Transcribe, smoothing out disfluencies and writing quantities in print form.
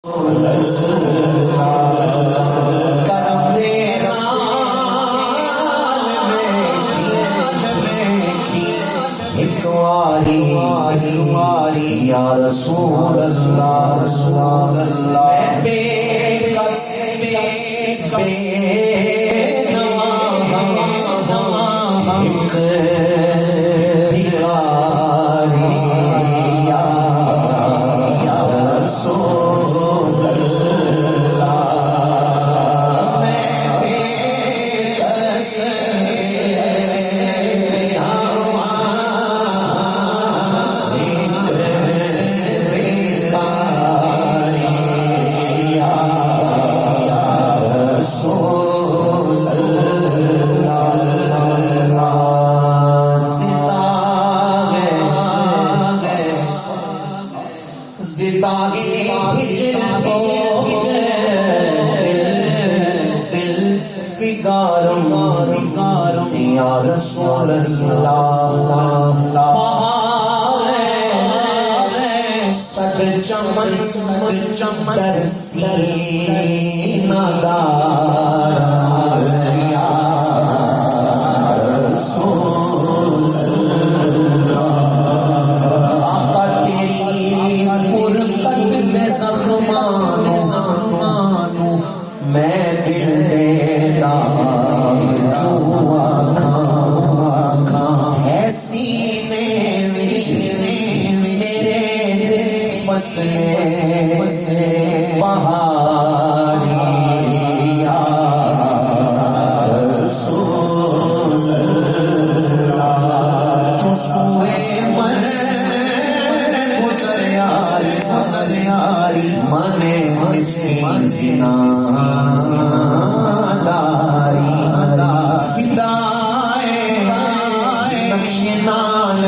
یا رسول اللہ بے کس ایک بھکاری یا رسول اللہ میں بے کس یا رسول اللہ سد چمن در سینہ دار یا رسول اللہ آقا تیری فرقت میں زخمانو میں دل دیتا بہاری یا رسول اللہ جو سوئے من گزر یاری من مسکین زناداری فدائے نقش نال